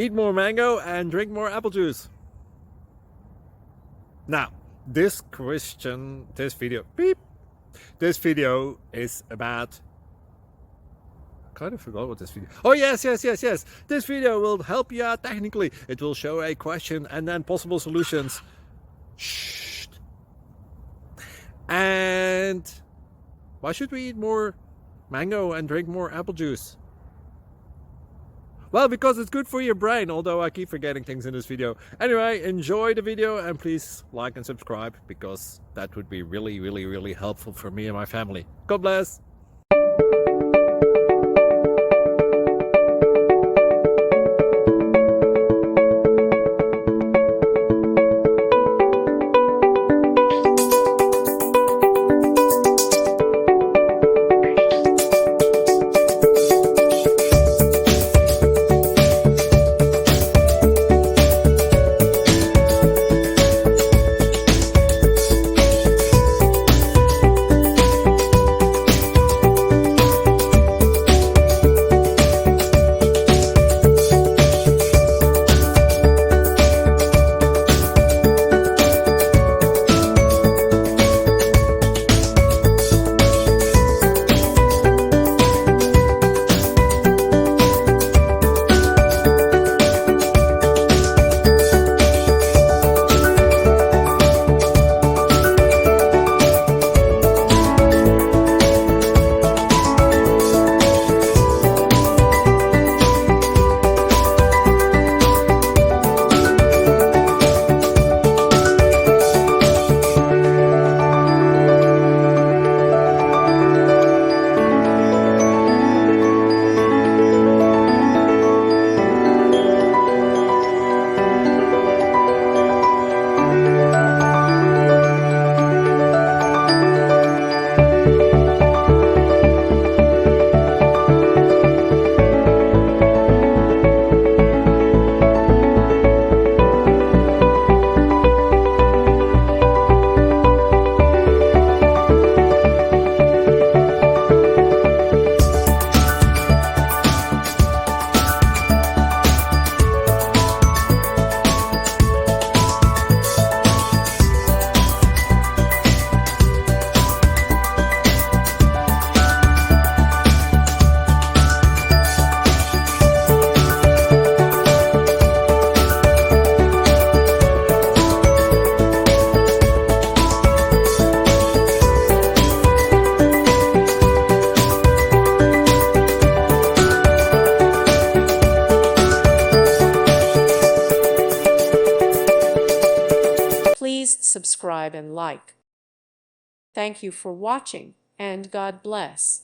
eat more mango and drink more apple juice. Now, this video is about, I kind of forgot what this video. Oh yes. This video will help you out technically. It will show a question and then possible solutions. Shh. And why should we eat more mango and drink more apple juice? Well, because it's good for your brain, although I keep forgetting things in this video. Anyway, enjoy the video and please like and subscribe, because that would be really helpful for me and my family. God bless! Please subscribe and like. Thank you for watching, and God bless.